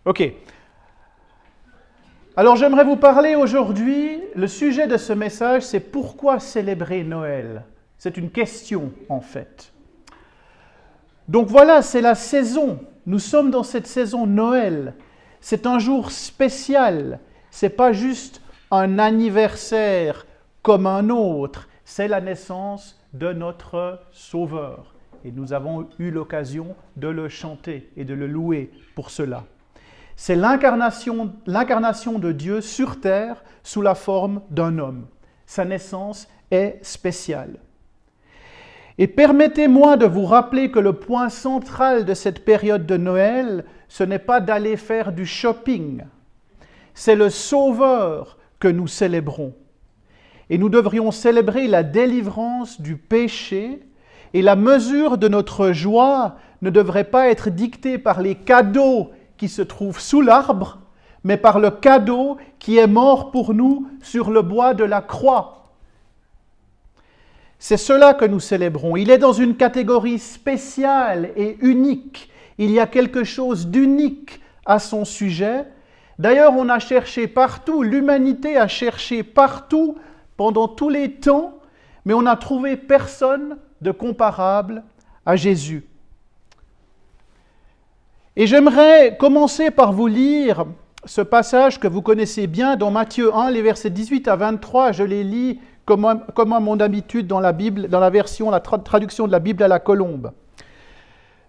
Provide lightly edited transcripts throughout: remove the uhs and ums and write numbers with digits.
Ok. Alors j'aimerais vous parler aujourd'hui, le sujet de ce message, c'est pourquoi célébrer Noël? C'est une question en fait. Donc voilà, c'est la saison. Nous sommes dans cette saison Noël. C'est un jour spécial. C'est pas juste un anniversaire comme un autre. C'est la naissance de notre Sauveur. Et nous avons eu l'occasion de le chanter et de le louer pour cela. C'est l'incarnation de Dieu sur terre sous la forme d'un homme. Sa naissance est spéciale. Et permettez-moi de vous rappeler que le point central de cette période de Noël, ce n'est pas d'aller faire du shopping. C'est le Sauveur que nous célébrons. Et nous devrions célébrer la délivrance du péché, et la mesure de notre joie ne devrait pas être dictée par les cadeaux qui se trouvent sous l'arbre, mais par le cadeau qui est mort pour nous sur le bois de la croix. C'est cela que nous célébrons. Il est dans une catégorie spéciale et unique. Il y a quelque chose d'unique à son sujet. D'ailleurs, on a cherché partout, l'humanité a cherché partout pendant tous les temps, mais on n'a trouvé personne de comparable à Jésus. Et j'aimerais commencer par vous lire ce passage que vous connaissez bien dans Matthieu 1, les versets 18 à 23. Je les lis comme à mon habitude dans la Bible, dans la version, la traduction de la Bible à la colombe.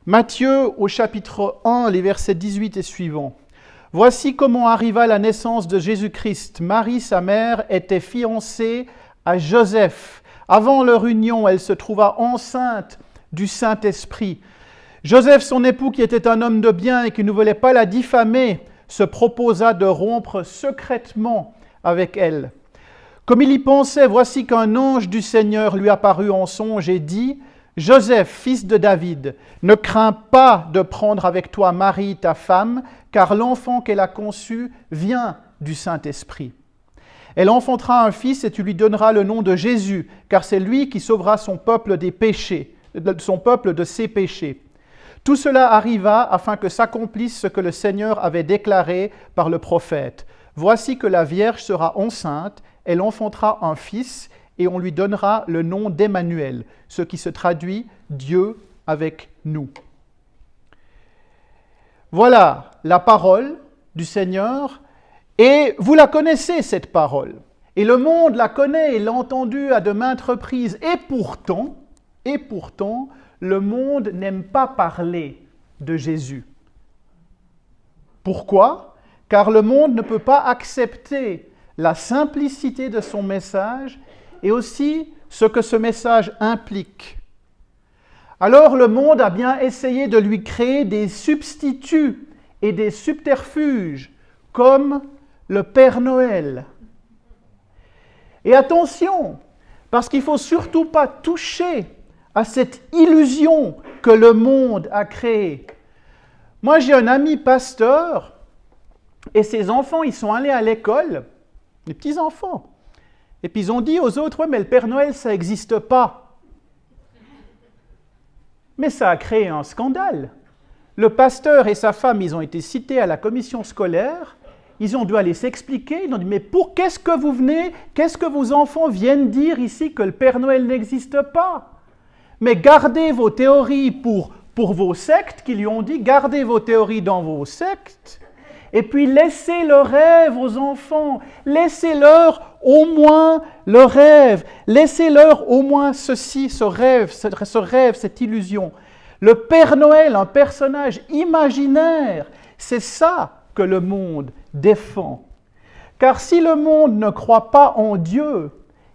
Matthieu au chapitre 1, les versets 18 et suivants. « Voici comment arriva la naissance de Jésus-Christ. Marie, sa mère, était fiancée à Joseph. Avant leur union, elle se trouva enceinte du Saint-Esprit. Joseph, son époux, qui était un homme de bien et qui ne voulait pas la diffamer, se proposa de rompre secrètement avec elle. Comme il y pensait, voici qu'un ange du Seigneur lui apparut en songe et dit « Joseph, fils de David, ne crains pas de prendre avec toi Marie, ta femme, car l'enfant qu'elle a conçu vient du Saint-Esprit. Elle enfantera un fils et tu lui donneras le nom de Jésus, car c'est lui qui sauvera son peuple des péchés, son peuple de ses péchés. Tout cela arriva afin que s'accomplisse ce que le Seigneur avait déclaré par le prophète. Voici que la Vierge sera enceinte, elle enfantera un fils et on lui donnera le nom d'Emmanuel, ce qui se traduit « Dieu avec nous ». Voilà la parole du Seigneur et vous la connaissez cette parole. Et le monde la connaît et l'a entendue à de maintes reprises. Et pourtant, le monde n'aime pas parler de Jésus. Pourquoi? Car le monde ne peut pas accepter la simplicité de son message et aussi ce que ce message implique. Alors le monde a bien essayé de lui créer des substituts et des subterfuges, comme le Père Noël. Et attention, parce qu'il ne faut surtout pas toucher à cette illusion que le monde a créée. Moi, j'ai un ami pasteur, et ses enfants, ils sont allés à l'école, les petits-enfants, et puis ils ont dit aux autres, « Ouais, mais le Père Noël, ça n'existe pas. » Mais ça a créé un scandale. Le pasteur et sa femme, ils ont été cités à la commission scolaire, ils ont dû aller s'expliquer, ils ont dit, « Mais qu'est-ce que vos enfants viennent dire ici que le Père Noël n'existe pas ?» Mais gardez vos théories pour vos sectes, qui lui ont dit, gardez vos théories dans vos sectes, et puis laissez le rêve aux enfants, laissez-leur au moins le rêve, laissez-leur au moins ce rêve, cette illusion. Le Père Noël, un personnage imaginaire, c'est ça que le monde défend. Car si le monde ne croit pas en Dieu,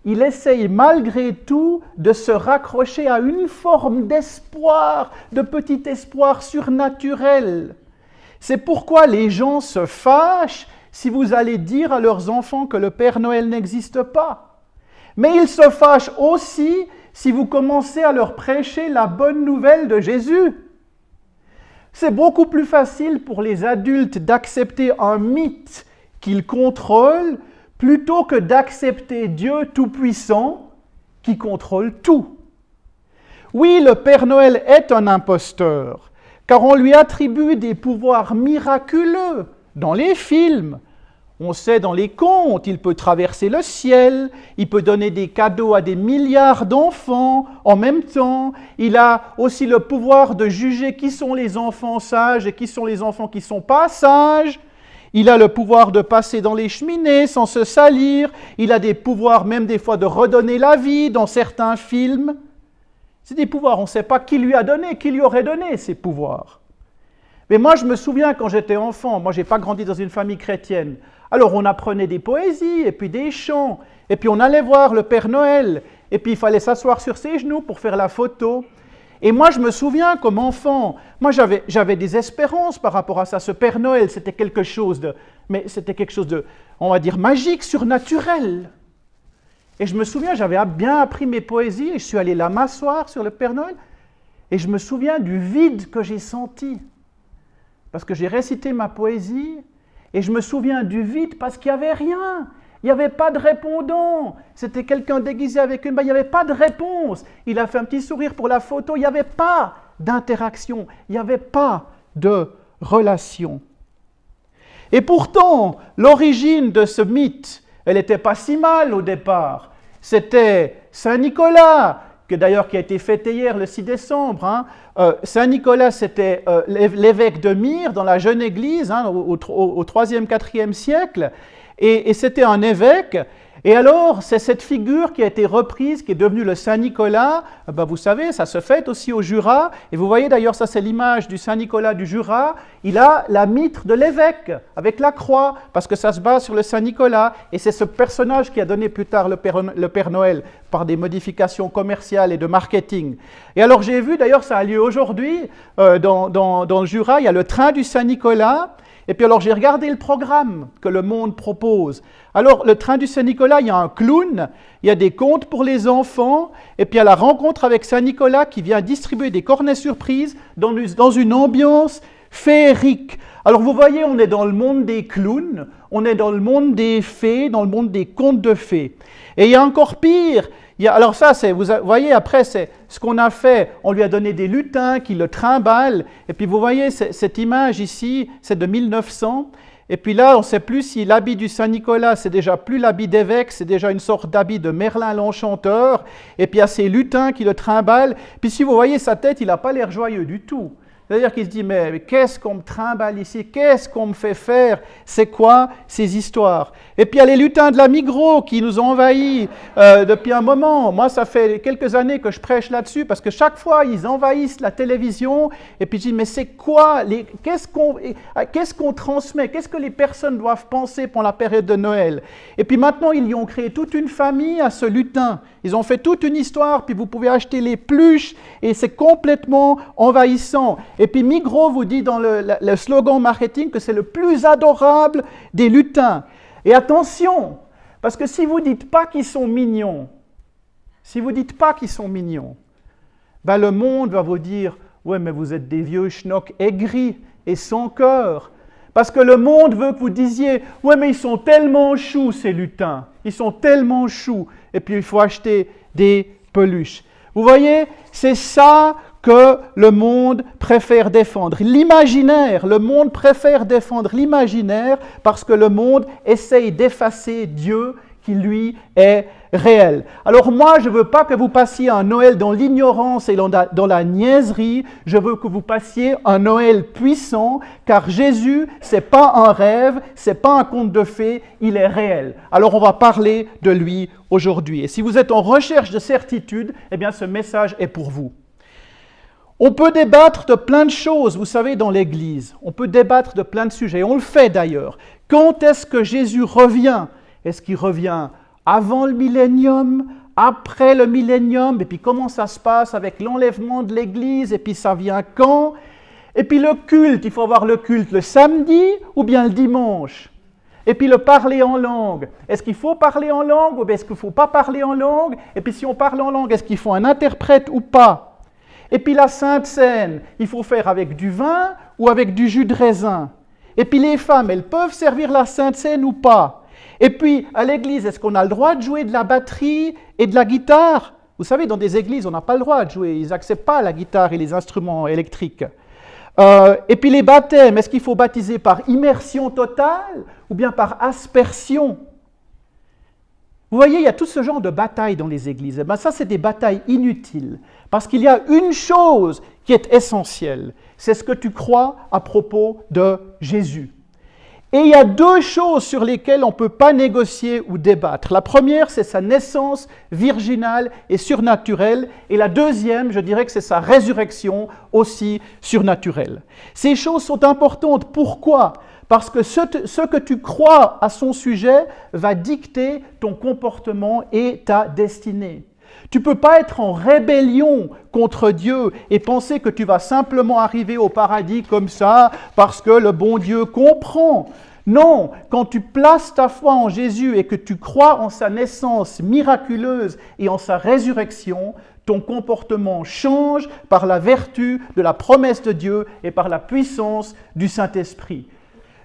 il essaye malgré tout de se raccrocher à une forme d'espoir, de petit espoir surnaturel. C'est pourquoi les gens se fâchent si vous allez dire à leurs enfants que le Père Noël n'existe pas. Mais ils se fâchent aussi si vous commencez à leur prêcher la bonne nouvelle de Jésus. C'est beaucoup plus facile pour les adultes d'accepter un mythe qu'ils contrôlent plutôt que d'accepter Dieu Tout-Puissant qui contrôle tout. Oui, le Père Noël est un imposteur, car on lui attribue des pouvoirs miraculeux dans les films. On sait dans les contes, il peut traverser le ciel, il peut donner des cadeaux à des milliards d'enfants en même temps. Il a aussi le pouvoir de juger qui sont les enfants sages et qui sont les enfants qui ne sont pas sages. Il a le pouvoir de passer dans les cheminées sans se salir. Il a des pouvoirs même des fois de redonner la vie dans certains films. C'est des pouvoirs, on ne sait pas qui lui a donné, qui lui aurait donné ces pouvoirs. Mais moi, je me souviens quand j'étais enfant, moi, je n'ai pas grandi dans une famille chrétienne. Alors, on apprenait des poésies, et puis des chants, et puis on allait voir le Père Noël, et puis il fallait s'asseoir sur ses genoux pour faire la photo. Et moi, je me souviens, comme enfant, moi, j'avais des espérances par rapport à ça. Ce Père Noël, c'était quelque chose de, on va dire, magique, surnaturel. Et je me souviens, j'avais bien appris mes poésies, et je suis allé là m'asseoir sur le Père Noël, et je me souviens du vide que j'ai senti. Parce que j'ai récité ma poésie, et je me souviens du vide parce qu'il n'y avait rien. Il n'y avait pas de répondant. C'était quelqu'un déguisé avec une bague, il n'y avait pas de réponse. Il a fait un petit sourire pour la photo, il n'y avait pas d'interaction, il n'y avait pas de relation. Et pourtant, l'origine de ce mythe, elle n'était pas si mal au départ. C'était Saint Nicolas, qui a été fêté hier le 6 décembre. Saint Nicolas, c'était l'évêque de Myre dans la jeune église au 3e, 4e siècle. Et c'était un évêque. Et alors, c'est cette figure qui a été reprise, qui est devenue le Saint Nicolas. Vous savez, ça se fête aussi au Jura. Et vous voyez d'ailleurs, ça c'est l'image du Saint Nicolas du Jura. Il a la mitre de l'évêque, avec la croix, parce que ça se base sur le Saint Nicolas. Et c'est ce personnage qui a donné plus tard le Père Noël, par des modifications commerciales et de marketing. Et alors j'ai vu, d'ailleurs ça a lieu aujourd'hui, dans le Jura, il y a le train du Saint Nicolas. Et puis alors j'ai regardé le programme que le Monde propose. Alors le train du Saint-Nicolas, il y a un clown, il y a des contes pour les enfants, et puis il y a la rencontre avec Saint-Nicolas qui vient distribuer des cornets surprises dans une ambiance féerique. Alors vous voyez, on est dans le monde des clowns, on est dans le monde des fées, dans le monde des contes de fées. Et il y a encore pire. Alors ça, vous voyez, après, c'est ce qu'on a fait. On lui a donné des lutins qui le trimballent. Et puis vous voyez, cette image ici, c'est de 1900. Et puis là, on ne sait plus si l'habit du Saint-Nicolas, c'est déjà plus l'habit d'évêque, c'est déjà une sorte d'habit de Merlin l'Enchanteur. Et puis il y a ces lutins qui le trimballent. Puis si vous voyez sa tête, il n'a pas l'air joyeux du tout. C'est-à-dire qu'il se dit, mais qu'est-ce qu'on me trimballe ici? Qu'est-ce qu'on me fait faire? C'est quoi ces histoires? Et puis il y a les lutins de la Migros qui nous ont envahis depuis un moment. Moi, ça fait quelques années que je prêche là-dessus parce que chaque fois, ils envahissent la télévision. Et puis je dis, mais c'est quoi? Qu'est-ce qu'on transmet? Qu'est-ce que les personnes doivent penser pendant la période de Noël? Et puis maintenant, ils y ont créé toute une famille à ce lutin. Ils ont fait toute une histoire, puis vous pouvez acheter les pluches et c'est complètement envahissant. Et puis Migros vous dit dans le slogan marketing que c'est le plus adorable des lutins. Et attention, parce que si vous ne dites pas qu'ils sont mignons, le monde va vous dire « Ouais, mais vous êtes des vieux schnocks aigris et sans cœur. » Parce que le monde veut que vous disiez « Ouais, mais ils sont tellement choux, ces lutins. Ils sont tellement choux. » Et puis il faut acheter des peluches. Vous voyez, c'est ça que le monde préfère défendre. L'imaginaire, le monde préfère défendre l'imaginaire parce que le monde essaye d'effacer Dieu qui lui est réel. Alors moi, je ne veux pas que vous passiez un Noël dans l'ignorance et dans la niaiserie, je veux que vous passiez un Noël puissant, car Jésus, ce n'est pas un rêve, ce n'est pas un conte de fées, il est réel. Alors on va parler de lui aujourd'hui. Et si vous êtes en recherche de certitude, eh bien ce message est pour vous. On peut débattre de plein de choses, vous savez, dans l'Église. On peut débattre de plein de sujets, on le fait d'ailleurs. Quand est-ce que Jésus revient? Est-ce qu'il revient avant le millénium, après le millénium? Et puis comment ça se passe avec l'enlèvement de l'Église? Et puis ça vient quand? Et puis le culte, il faut avoir le culte le samedi ou bien le dimanche? Et puis le parler en langue. Est-ce qu'il faut parler en langue ou est-ce qu'il ne faut pas parler en langue? Et puis si on parle en langue, est-ce qu'il faut un interprète ou pas? Et puis la Sainte Seine, il faut faire avec du vin ou avec du jus de raisin. Et puis les femmes, elles peuvent servir la Sainte Seine ou pas? Et puis à l'église, est-ce qu'on a le droit de jouer de la batterie et de la guitare? Vous savez, dans des églises, on n'a pas le droit de jouer. Ils n'acceptent pas la guitare et les instruments électriques. Et puis les baptêmes, est-ce qu'il faut baptiser par immersion totale ou bien par aspersion? Vous voyez, il y a tout ce genre de batailles dans les églises. Et ça, c'est des batailles inutiles. Parce qu'il y a une chose qui est essentielle. C'est ce que tu crois à propos de Jésus. Et il y a deux choses sur lesquelles on ne peut pas négocier ou débattre. La première, c'est sa naissance virginale et surnaturelle. Et la deuxième, je dirais que c'est sa résurrection aussi surnaturelle. Ces choses sont importantes. Pourquoi ? Parce que ce que tu crois à son sujet va dicter ton comportement et ta destinée. Tu ne peux pas être en rébellion contre Dieu et penser que tu vas simplement arriver au paradis comme ça parce que le bon Dieu comprend. Non, quand tu places ta foi en Jésus et que tu crois en sa naissance miraculeuse et en sa résurrection, ton comportement change par la vertu de la promesse de Dieu et par la puissance du Saint-Esprit.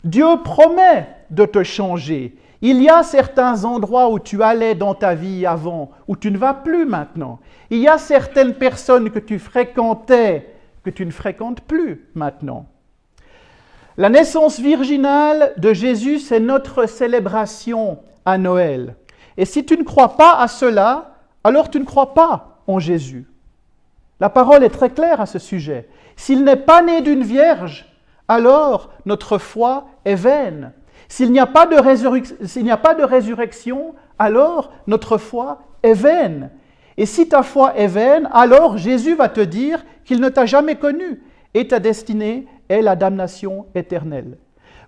Dieu promet de te changer. Il y a certains endroits où tu allais dans ta vie avant, où tu ne vas plus maintenant. Il y a certaines personnes que tu fréquentais, que tu ne fréquentes plus maintenant. La naissance virginale de Jésus, c'est notre célébration à Noël. Et si tu ne crois pas à cela, alors tu ne crois pas en Jésus. La parole est très claire à ce sujet. S'il n'est pas né d'une vierge, alors notre foi est vaine. S'il n'y a pas de résurrection, alors notre foi est vaine. Et si ta foi est vaine, alors Jésus va te dire qu'il ne t'a jamais connu et ta destinée est la damnation éternelle.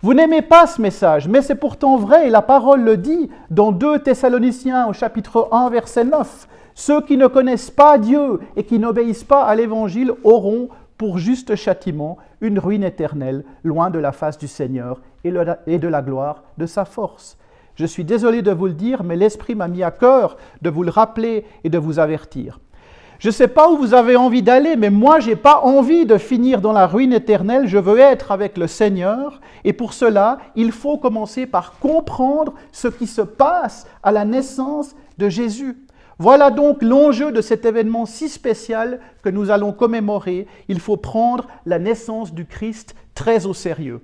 Vous n'aimez pas ce message, mais c'est pourtant vrai et la parole le dit dans 2 Thessaloniciens au chapitre 1, verset 9. Ceux qui ne connaissent pas Dieu et qui n'obéissent pas à l'Évangile auront pour juste châtiment une ruine éternelle, loin de la face du Seigneur et de la gloire de sa force. Je suis désolé de vous le dire, mais l'Esprit m'a mis à cœur de vous le rappeler et de vous avertir. Je ne sais pas où vous avez envie d'aller, mais moi, je n'ai pas envie de finir dans la ruine éternelle. Je veux être avec le Seigneur. Et pour cela, il faut commencer par comprendre ce qui se passe à la naissance de Jésus. Voilà donc l'enjeu de cet événement si spécial que nous allons commémorer. Il faut prendre la naissance du Christ très au sérieux.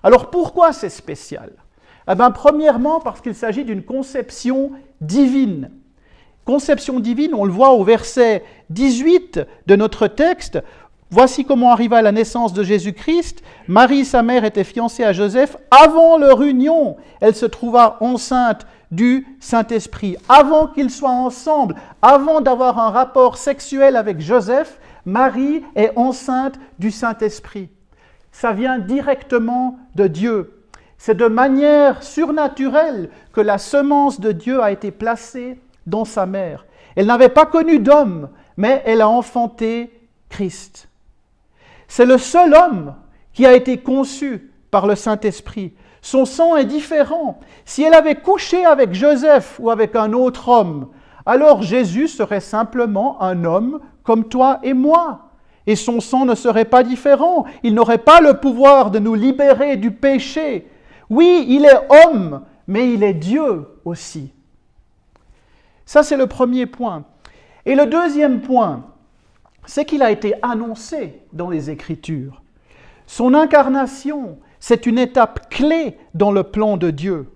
Alors pourquoi c'est spécial ? Premièrement, parce qu'il s'agit d'une conception divine. Conception divine, on le voit au verset 18 de notre texte. Voici comment arriva la naissance de Jésus-Christ. Marie, sa mère, était fiancée à Joseph. Avant leur union, elle se trouva enceinte du Saint-Esprit. Avant qu'ils soient ensemble, avant d'avoir un rapport sexuel avec Joseph, Marie est enceinte du Saint-Esprit. Ça vient directement de Dieu. C'est de manière surnaturelle que la semence de Dieu a été placée dans sa mère. Elle n'avait pas connu d'homme, mais elle a enfanté Christ. C'est le seul homme qui a été conçu par le Saint-Esprit. Son sang est différent. Si elle avait couché avec Joseph ou avec un autre homme, alors Jésus serait simplement un homme comme toi et moi. Et son sang ne serait pas différent. Il n'aurait pas le pouvoir de nous libérer du péché. Oui, il est homme, mais il est Dieu aussi. Ça, c'est le premier point. Et le deuxième point, c'est qu'il a été annoncé dans les Écritures. Son incarnation, c'est une étape clé dans le plan de Dieu.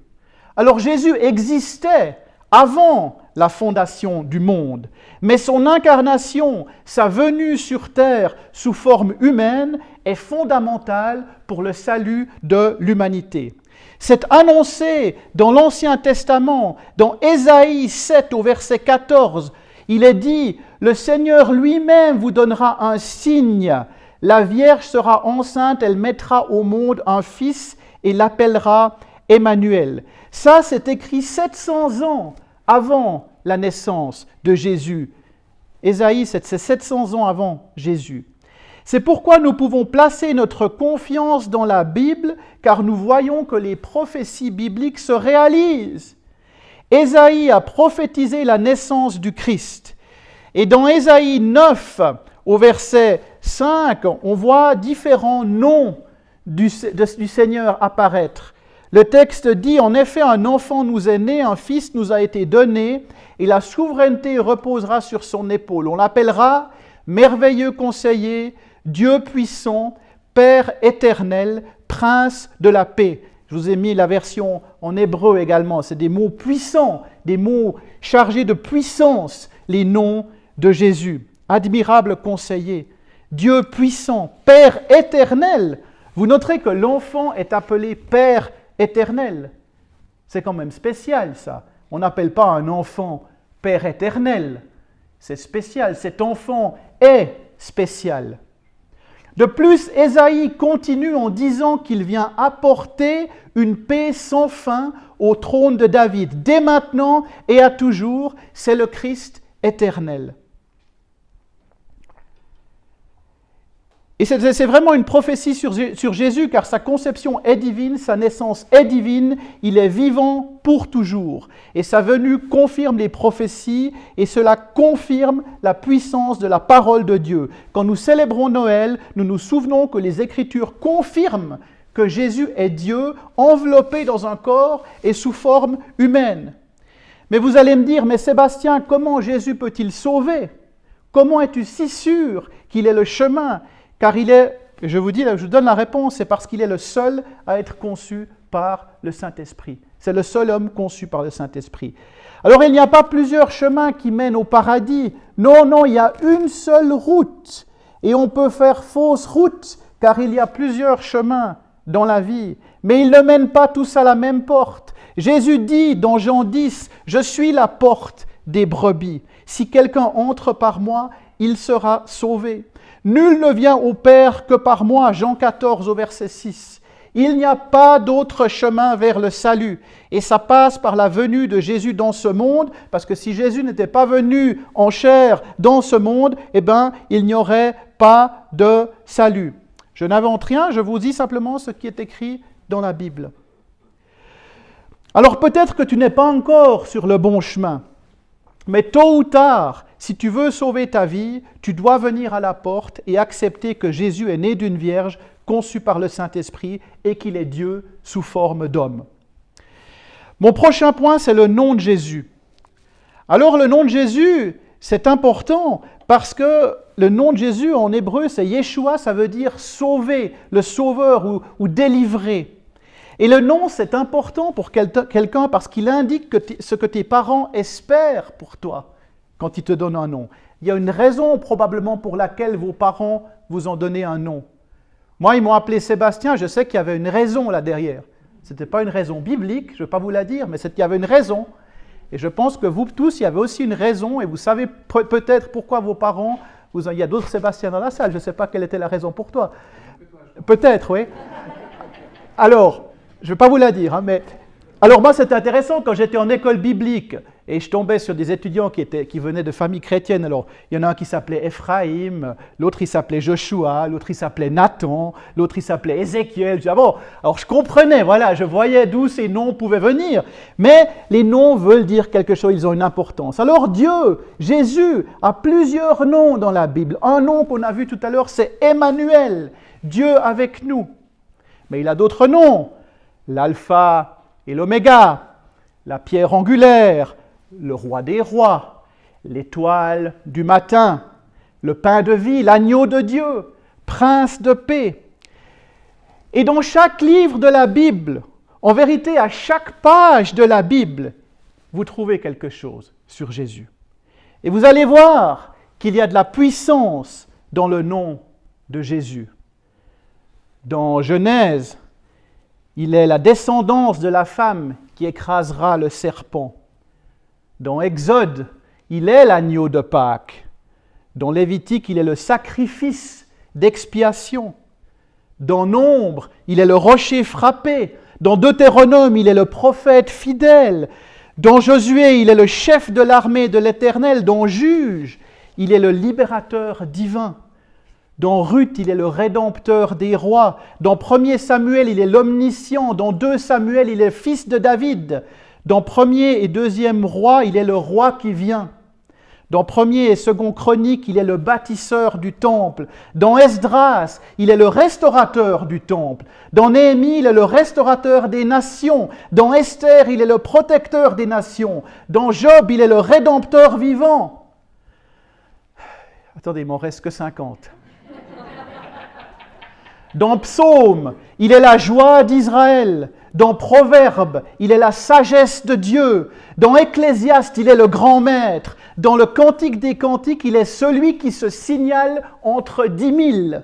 Alors Jésus existait avant la fondation du monde, mais son incarnation, sa venue sur terre sous forme humaine, est fondamentale pour le salut de l'humanité. C'est annoncé dans l'Ancien Testament, dans Ésaïe 7 au verset 14. Il est dit, « Le Seigneur lui-même vous donnera un signe. La Vierge sera enceinte, elle mettra au monde un fils et l'appellera Emmanuel. » Ça, c'est écrit 700 ans avant la naissance de Jésus. Ésaïe, c'est 700 ans avant Jésus. C'est pourquoi nous pouvons placer notre confiance dans la Bible, car nous voyons que les prophéties bibliques se réalisent. Ésaïe a prophétisé la naissance du Christ. Et dans Ésaïe 9, au verset 5, on voit différents noms du Seigneur apparaître. Le texte dit, en effet, un enfant nous est né, un fils nous a été donné, et la souveraineté reposera sur son épaule. On l'appellera merveilleux conseiller, Dieu puissant, Père éternel, Prince de la paix. Je vous ai mis la version en hébreu également. C'est des mots puissants, des mots chargés de puissance, les noms de Jésus. Admirable conseiller, Dieu puissant, Père éternel. Vous noterez que l'enfant est appelé Père éternel. C'est quand même spécial ça. On n'appelle pas un enfant Père éternel. C'est spécial, cet enfant est spécial. De plus, Ésaïe continue en disant qu'il vient apporter une paix sans fin au trône de David. Dès maintenant et à toujours, c'est le Christ éternel. Et c'est vraiment une prophétie sur Jésus, car sa conception est divine, sa naissance est divine, il est vivant pour toujours. Et sa venue confirme les prophéties, et cela confirme la puissance de la parole de Dieu. Quand nous célébrons Noël, nous nous souvenons que les Écritures confirment que Jésus est Dieu, enveloppé dans un corps et sous forme humaine. Mais vous allez me dire, mais Sébastien, comment Jésus peut-il sauver? Comment es-tu si sûr qu'il est le chemin? Car il est, je vous donne la réponse, c'est parce qu'il est le seul à être conçu par le Saint-Esprit. C'est le seul homme conçu par le Saint-Esprit. Alors il n'y a pas plusieurs chemins qui mènent au paradis. Non, il y a une seule route. Et on peut faire fausse route, car il y a plusieurs chemins dans la vie. Mais ils ne mènent pas tous à la même porte. Jésus dit dans Jean 10, « Je suis la porte des brebis. Si quelqu'un entre par moi, il sera sauvé. » Nul ne vient au Père que par moi, Jean 14 au verset 6. Il n'y a pas d'autre chemin vers le salut. Et ça passe par la venue de Jésus dans ce monde, parce que si Jésus n'était pas venu en chair dans ce monde, il n'y aurait pas de salut. Je n'invente rien, je vous dis simplement ce qui est écrit dans la Bible. Alors peut-être que tu n'es pas encore sur le bon chemin, mais tôt ou tard, si tu veux sauver ta vie, tu dois venir à la porte et accepter que Jésus est né d'une vierge, conçu par le Saint-Esprit, et qu'il est Dieu sous forme d'homme. Mon prochain point, c'est le nom de Jésus. Alors le nom de Jésus, c'est important parce que le nom de Jésus en hébreu, c'est Yeshua, ça veut dire sauver, le sauveur ou délivrer. Et le nom, c'est important pour quelqu'un parce qu'il indique ce que tes parents espèrent pour toi quand ils te donnent un nom. Il y a une raison probablement pour laquelle vos parents vous ont donné un nom. Moi, ils m'ont appelé Sébastien, je sais qu'il y avait une raison là derrière. Ce n'était pas une raison biblique, je ne vais pas vous la dire, mais il y avait une raison. Et je pense que vous tous, il y avait aussi une raison, et vous savez peut-être pourquoi vos parents, il y a d'autres Sébastien dans la salle, je ne sais pas quelle était la raison pour toi. Peut-être, oui. Alors, je ne vais pas vous la dire, mais... Alors moi, c'était intéressant quand j'étais en école biblique et je tombais sur des étudiants qui venaient de familles chrétiennes. Alors, il y en a un qui s'appelait Ephraïm, l'autre il s'appelait Joshua, l'autre il s'appelait Nathan, l'autre il s'appelait Ézéchiel. Je dis, bon, alors je comprenais, voilà, je voyais d'où ces noms pouvaient venir. Mais les noms veulent dire quelque chose, ils ont une importance. Alors Dieu, Jésus, a plusieurs noms dans la Bible. Un nom qu'on a vu tout à l'heure, c'est Emmanuel, Dieu avec nous. Mais il a d'autres noms, l'Alpha et l'Oméga, la pierre angulaire, le roi des rois, l'étoile du matin, le pain de vie, l'agneau de Dieu, prince de paix. Et dans chaque livre de la Bible, en vérité, à chaque page de la Bible, vous trouvez quelque chose sur Jésus. Et vous allez voir qu'il y a de la puissance dans le nom de Jésus. Dans Genèse, il est la descendance de la femme qui écrasera le serpent. Dans Exode, il est l'agneau de Pâques. Dans Lévitique, il est le sacrifice d'expiation. Dans Nombre, il est le rocher frappé. Dans Deutéronome, il est le prophète fidèle. Dans Josué, il est le chef de l'armée de l'Éternel. Dans Juge, il est le libérateur divin. Dans Ruth, il est le rédempteur des rois. Dans 1er Samuel, il est l'omniscient. Dans 2 Samuel, il est le fils de David. Dans 1er et 2e roi, il est le roi qui vient. Dans 1er et 2 Chroniques, il est le bâtisseur du temple. Dans Esdras, il est le restaurateur du temple. Dans Néhémie, il est le restaurateur des nations. Dans Esther, il est le protecteur des nations. Dans Job, il est le rédempteur vivant. Attendez, il m'en reste que 50. Dans Psaume, il est la joie d'Israël. Dans Proverbe, il est la sagesse de Dieu. Dans Ecclésiaste, il est le grand maître. Dans le Cantique des Cantiques, il est celui qui se signale entre 10 000.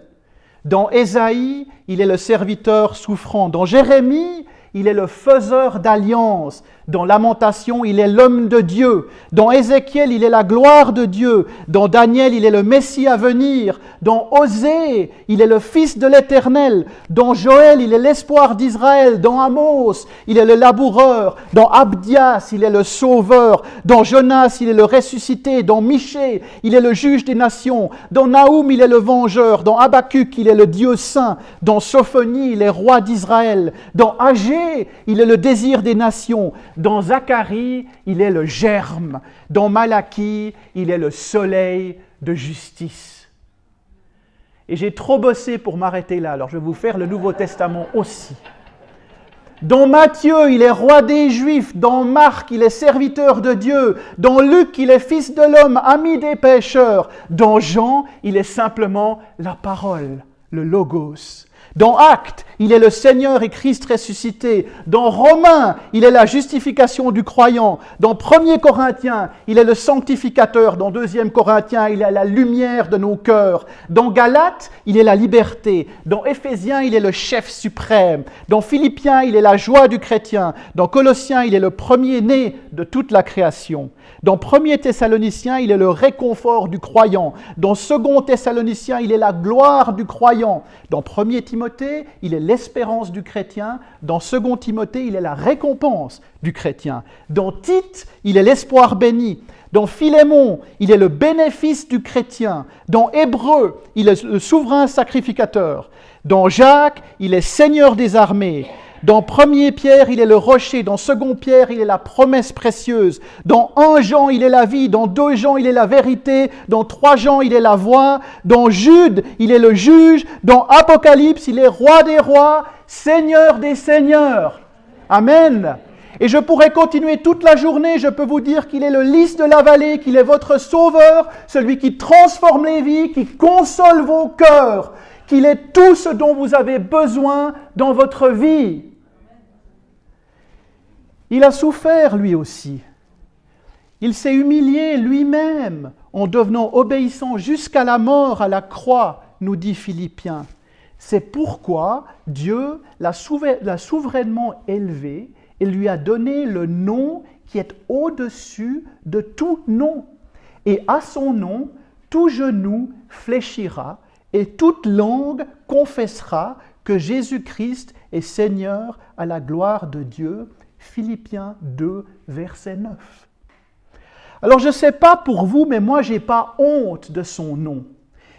Dans Ésaïe, il est le serviteur souffrant. Dans Jérémie, il est le faiseur d'alliance. Dans Lamentation, il est l'homme de Dieu. Dans Ézéchiel, il est la gloire de Dieu. Dans Daniel, il est le Messie à venir. Dans Osée, il est le Fils de l'Éternel. Dans Joël, il est l'espoir d'Israël. Dans Amos, il est le laboureur. Dans Abdias, il est le sauveur. Dans Jonas, il est le ressuscité. Dans Michée, il est le juge des nations. Dans Naoum, il est le vengeur. Dans Habacuc, il est le Dieu saint. Dans Sophonie, il est roi d'Israël. Dans Agé, il est le désir des nations. Dans Zacharie, il est le germe. Dans Malachie, il est le soleil de justice. Et j'ai trop bossé pour m'arrêter là, alors je vais vous faire le Nouveau Testament aussi. Dans Matthieu, il est roi des Juifs. Dans Marc, il est serviteur de Dieu. Dans Luc, il est fils de l'homme, ami des pécheurs. Dans Jean, il est simplement la parole, le logos. Dans Actes, il est le Seigneur et Christ ressuscité. Dans Romains, il est la justification du croyant. Dans 1 Corinthiens, il est le sanctificateur. Dans 2 Corinthiens, il est la lumière de nos cœurs. Dans Galates, il est la liberté. Dans Éphésiens, il est le chef suprême. Dans Philippiens, il est la joie du chrétien. Dans Colossiens, il est le premier-né de toute la création. Dans 1 Thessaloniciens, il est le réconfort du croyant. Dans 2 Thessaloniciens, il est la gloire du croyant. Dans 1 Timothée, il est l'espérance du chrétien. Dans 2 Timothée, il est la récompense du chrétien. Dans Tite, il est l'espoir béni. Dans Philémon, il est le bénéfice du chrétien. Dans Hébreux, il est le souverain sacrificateur. Dans Jacques, il est Seigneur des armées. Dans 1 Pierre, il est le rocher. Dans 2 Pierre, il est la promesse précieuse. Dans 1 Jean, il est la vie. Dans 2 Jean, il est la vérité. Dans 3 Jean, il est la voie. Dans Jude, il est le juge. Dans Apocalypse, il est roi des rois, Seigneur des seigneurs. Amen. Et je pourrais continuer toute la journée. Je peux vous dire qu'il est le lys de la vallée, qu'il est votre sauveur, celui qui transforme les vies, qui console vos cœurs, qu'il est tout ce dont vous avez besoin dans votre vie. Il a souffert lui aussi. Il s'est humilié lui-même en devenant obéissant jusqu'à la mort à la croix, nous dit Philippiens. C'est pourquoi Dieu l'a souverainement élevé et lui a donné le nom qui est au-dessus de tout nom. Et à son nom, tout genou fléchira et toute langue confessera que Jésus-Christ est Seigneur à la gloire de Dieu. Philippiens 2, verset 9. Alors je ne sais pas pour vous, mais moi je n'ai pas honte de son nom.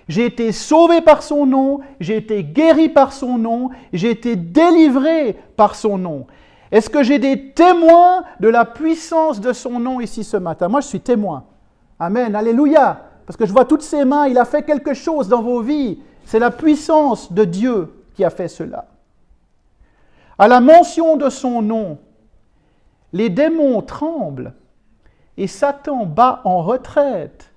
J'ai été sauvé par son nom, j'ai été guéri par son nom, j'ai été délivré par son nom. Est-ce que j'ai des témoins de la puissance de son nom ici ce matin? Moi je suis témoin. Amen, alléluia. Parce que je vois toutes ses mains, il a fait quelque chose dans vos vies. C'est la puissance de Dieu qui a fait cela. À la mention de son nom, les démons tremblent et Satan bat en retraite.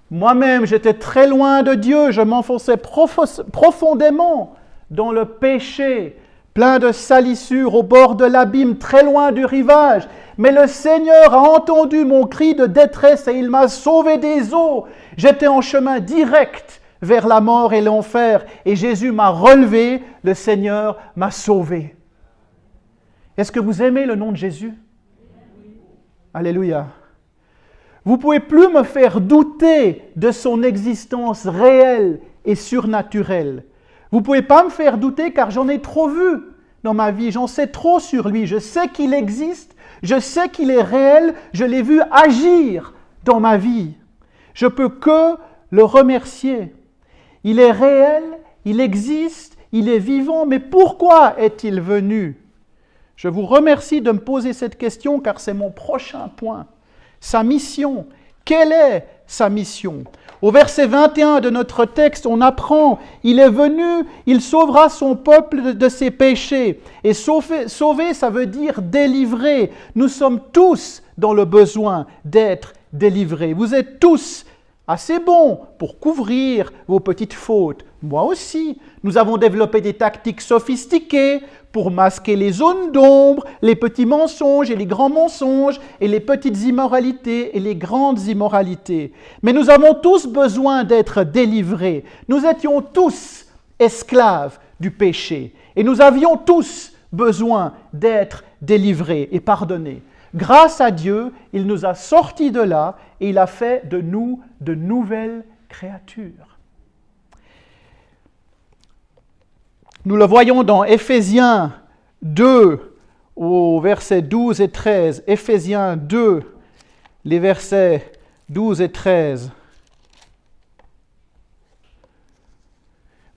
Moi-même, j'étais très loin de Dieu, je m'enfonçais profondément dans le péché, plein de salissures au bord de l'abîme, très loin du rivage. Mais le Seigneur a entendu mon cri de détresse et il m'a sauvé des eaux. J'étais en chemin direct vers la mort et l'enfer et Jésus m'a relevé, le Seigneur m'a sauvé. Est-ce que vous aimez le nom de Jésus? Alléluia. Vous ne pouvez plus me faire douter de son existence réelle et surnaturelle. Vous ne pouvez pas me faire douter car j'en ai trop vu dans ma vie, j'en sais trop sur lui. Je sais qu'il existe, je sais qu'il est réel, je l'ai vu agir dans ma vie. Je peux que le remercier. Il est réel, il existe, il est vivant, mais pourquoi est-il venu? Je vous remercie de me poser cette question car c'est mon prochain point. Sa mission. Quelle est sa mission? Au verset 21 de notre texte, on apprend, il est venu, il sauvera son peuple de ses péchés. Et sauver, ça veut dire délivrer. Nous sommes tous dans le besoin d'être délivrés. Vous êtes tous assez bons pour couvrir vos petites fautes, Moi aussi. Nous avons développé des tactiques sophistiquées pour masquer les zones d'ombre, les petits mensonges et les grands mensonges, et les petites immoralités et les grandes immoralités. Mais nous avons tous besoin d'être délivrés. Nous étions tous esclaves du péché. Et nous avions tous besoin d'être délivrés et pardonnés. Grâce à Dieu, il nous a sortis de là et il a fait de nous de nouvelles créatures. Nous le voyons dans Éphésiens 2, au versets 12 et 13. Éphésiens 2, les versets 12 et 13.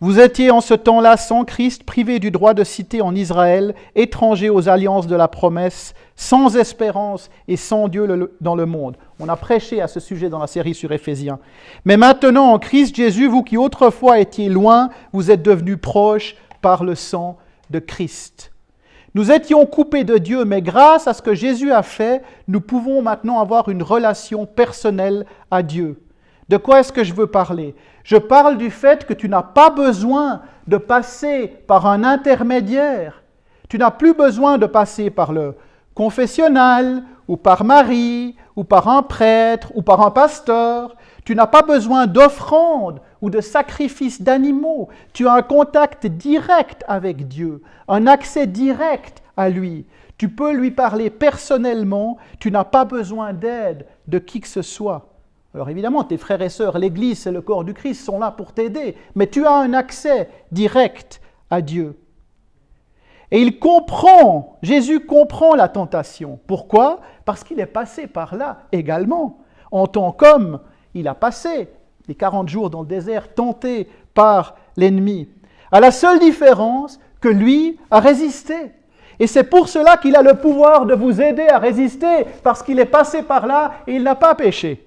Vous étiez en ce temps-là sans Christ, privés du droit de cité en Israël, étrangers aux alliances de la promesse, sans espérance et sans Dieu dans le monde. On a prêché à ce sujet dans la série sur Éphésiens. Mais maintenant, en Christ Jésus, vous qui autrefois étiez loin, vous êtes devenus proches par le sang de Christ. Nous étions coupés de Dieu, mais grâce à ce que Jésus a fait, nous pouvons maintenant avoir une relation personnelle à Dieu. De quoi est-ce que je veux parler? Je parle du fait que tu n'as pas besoin de passer par un intermédiaire. Tu n'as plus besoin de passer par le confessionnal, ou par Marie, ou par un prêtre, ou par un pasteur. Tu n'as pas besoin d'offrandes ou de sacrifices d'animaux. Tu as un contact direct avec Dieu, un accès direct à lui. Tu peux lui parler personnellement, tu n'as pas besoin d'aide de qui que ce soit. Alors évidemment, tes frères et sœurs, l'Église et le corps du Christ sont là pour t'aider, mais tu as un accès direct à Dieu. Et Jésus comprend la tentation. Pourquoi? Parce qu'il est passé par là également. En tant qu'homme, il a passé les 40 jours dans le désert tenté par l'ennemi. À la seule différence que lui a résisté. Et c'est pour cela qu'il a le pouvoir de vous aider à résister, parce qu'il est passé par là et il n'a pas péché.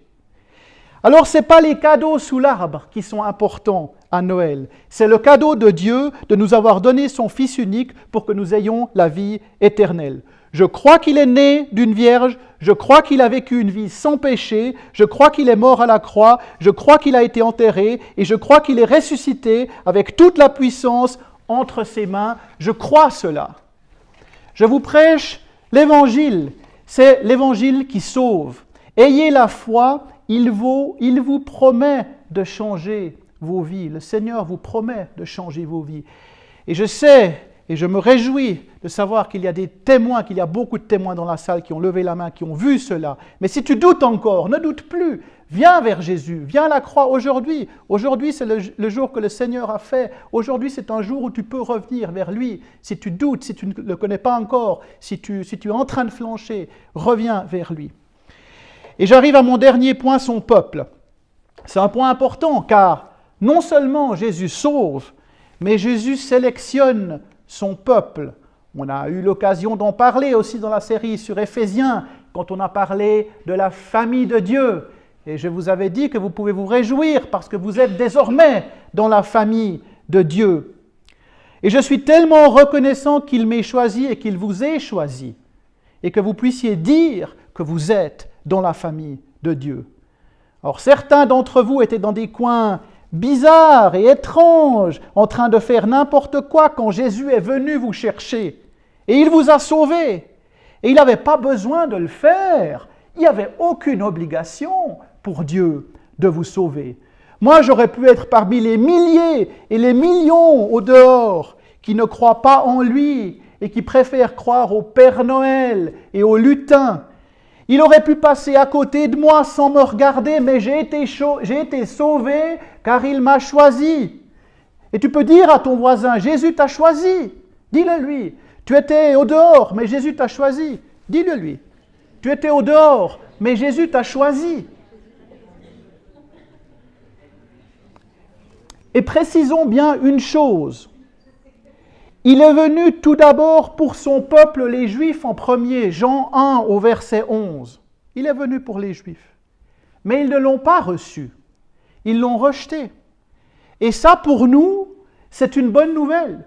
Alors, ce n'est pas les cadeaux sous l'arbre qui sont importants à Noël. C'est le cadeau de Dieu de nous avoir donné son Fils unique pour que nous ayons la vie éternelle. Je crois qu'il est né d'une vierge, je crois qu'il a vécu une vie sans péché, je crois qu'il est mort à la croix, je crois qu'il a été enterré et je crois qu'il est ressuscité avec toute la puissance entre ses mains. Je crois cela. Je vous prêche l'Évangile. C'est l'Évangile qui sauve. Ayez la foi. Il vous promet de changer vos vies. Le Seigneur vous promet de changer vos vies. Et je sais, et je me réjouis de savoir qu'il y a des témoins, qu'il y a beaucoup de témoins dans la salle qui ont levé la main, qui ont vu cela. Mais si tu doutes encore, ne doute plus. Viens vers Jésus, viens à la croix aujourd'hui. Aujourd'hui, c'est le jour que le Seigneur a fait. Aujourd'hui, c'est un jour où tu peux revenir vers lui. Si tu doutes, si tu ne le connais pas encore, si tu es en train de flancher, reviens vers lui. Et j'arrive à mon dernier point, son peuple. C'est un point important car non seulement Jésus sauve, mais Jésus sélectionne son peuple. On a eu l'occasion d'en parler aussi dans la série sur Éphésiens, quand on a parlé de la famille de Dieu. Et je vous avais dit que vous pouvez vous réjouir parce que vous êtes désormais dans la famille de Dieu. Et je suis tellement reconnaissant qu'il m'ait choisi et qu'il vous ait choisi, et que vous puissiez dire que vous êtes dans la famille de Dieu. Alors certains d'entre vous étaient dans des coins bizarres et étranges, en train de faire n'importe quoi quand Jésus est venu vous chercher. Et il vous a sauvés. Et il n'avait pas besoin de le faire. Il n'y avait aucune obligation pour Dieu de vous sauver. Moi, j'aurais pu être parmi les milliers et les millions au dehors qui ne croient pas en lui et qui préfèrent croire au Père Noël et au lutin. Il aurait pu passer à côté de moi sans me regarder, mais j'ai été sauvé car il m'a choisi. Et tu peux dire à ton voisin, Jésus t'a choisi. Dis-le lui. Tu étais au dehors, mais Jésus t'a choisi. Dis-le lui. Tu étais au dehors, mais Jésus t'a choisi. Et précisons bien une chose. Il est venu tout d'abord pour son peuple, les Juifs, en premier, Jean 1 au verset 11. Il est venu pour les Juifs. Mais ils ne l'ont pas reçu. Ils l'ont rejeté. Et ça, pour nous, c'est une bonne nouvelle.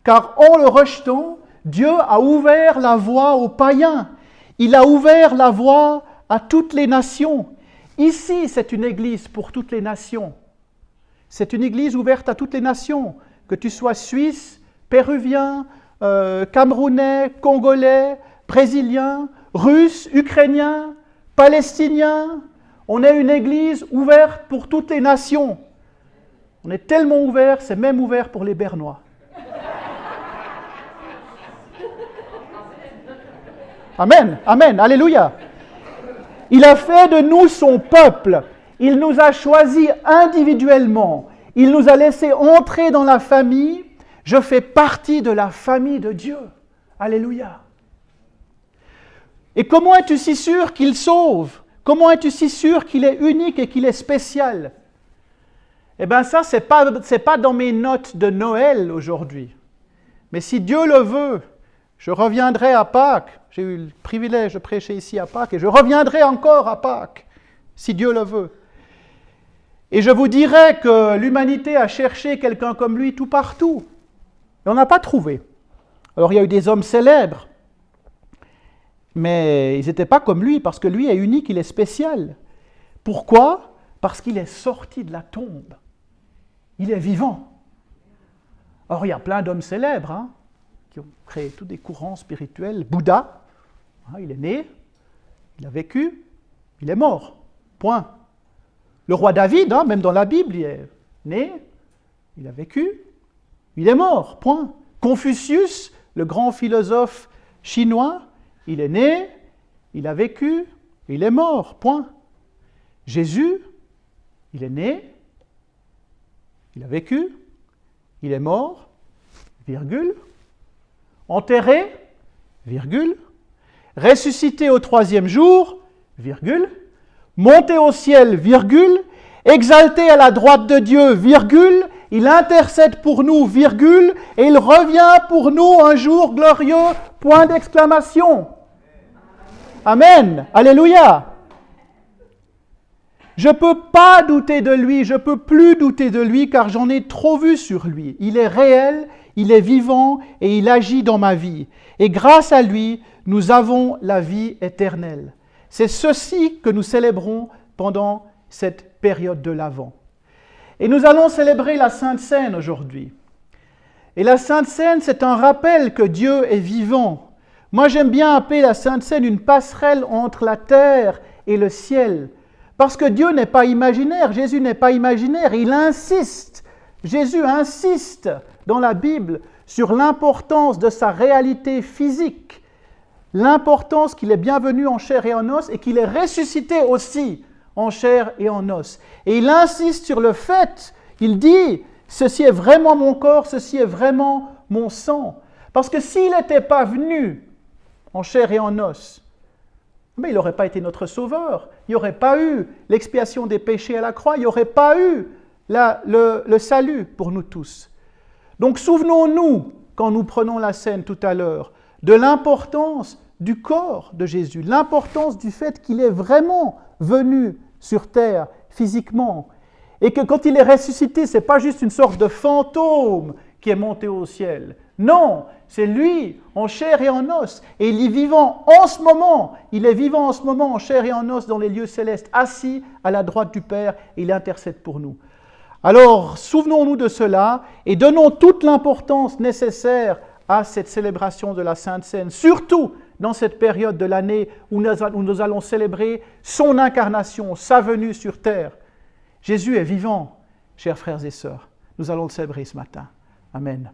Car en le rejetant, Dieu a ouvert la voie aux païens. Il a ouvert la voie à toutes les nations. Ici, c'est une église pour toutes les nations. C'est une Église ouverte à toutes les nations, que tu sois suisse, péruvien, camerounais, congolais, brésilien, russe, ukrainien, palestinien. On est une Église ouverte pour toutes les nations. On est tellement ouvert, c'est même ouvert pour les Bernois. Amen, amen, alléluia. Il a fait de nous son peuple. Il nous a choisis individuellement. Il nous a laissé entrer dans la famille. Je fais partie de la famille de Dieu. Alléluia. Et comment es-tu si sûr qu'il sauve? Comment es-tu si sûr qu'il est unique et qu'il est spécial? Eh bien ça, c'est pas dans mes notes de Noël aujourd'hui. Mais si Dieu le veut, je reviendrai à Pâques. J'ai eu le privilège de prêcher ici à Pâques et je reviendrai encore à Pâques, si Dieu le veut. Et je vous dirai que l'humanité a cherché quelqu'un comme lui tout partout. Et on n'a pas trouvé. Alors il y a eu des hommes célèbres, mais ils n'étaient pas comme lui, parce que lui est unique, il est spécial. Pourquoi? Parce qu'il est sorti de la tombe. Il est vivant. Or il y a plein d'hommes célèbres, qui ont créé tous des courants spirituels. Bouddha, il est né, il a vécu, il est mort. Point. Le roi David, même dans la Bible, il est né, il a vécu, il est mort. Point. Confucius, le grand philosophe chinois, il est né, il a vécu, il est mort. Point. Jésus, il est né, il a vécu, il est mort, virgule. Enterré, virgule. Ressuscité au 3e jour, virgule. Monté au ciel, virgule. Exalté à la droite de Dieu, virgule. Il intercède pour nous, virgule. Et il revient pour nous un jour glorieux, point d'exclamation. Amen. Alléluia. Je ne peux pas douter de lui, je ne peux plus douter de lui car j'en ai trop vu sur lui. Il est réel, il est vivant et il agit dans ma vie. Et grâce à lui, nous avons la vie éternelle. C'est ceci que nous célébrons pendant cette période de l'Avent. Et nous allons célébrer la Sainte Seine aujourd'hui. Et la Sainte Seine, c'est un rappel que Dieu est vivant. Moi, j'aime bien appeler la Sainte Seine une passerelle entre la terre et le ciel. Parce que Dieu n'est pas imaginaire, Jésus n'est pas imaginaire, il insiste. Jésus insiste dans la Bible sur l'importance de sa réalité physique, l'importance qu'il est bienvenu en chair et en os et qu'il est ressuscité aussi en chair et en os. Et il insiste sur le fait, il dit, ceci est vraiment mon corps, ceci est vraiment mon sang. Parce que s'il n'était pas venu en chair et en os, mais il n'aurait pas été notre sauveur, il n'y aurait pas eu l'expiation des péchés à la croix, il n'y aurait pas eu le salut pour nous tous. Donc souvenons-nous, quand nous prenons la scène tout à l'heure, de l'importance du corps de Jésus, l'importance du fait qu'il est vraiment venu sur terre physiquement, et que quand il est ressuscité, ce n'est pas juste une sorte de fantôme qui est monté au ciel. Non, c'est lui en chair et en os. Et il est vivant en ce moment. Il est vivant en ce moment en chair et en os dans les lieux célestes, assis à la droite du Père, et il intercède pour nous. Alors, souvenons-nous de cela et donnons toute l'importance nécessaire à cette célébration de la Sainte Seine, surtout dans cette période de l'année où nous allons célébrer son incarnation, sa venue sur terre. Jésus est vivant, chers frères et sœurs. Nous allons le célébrer ce matin. Amen.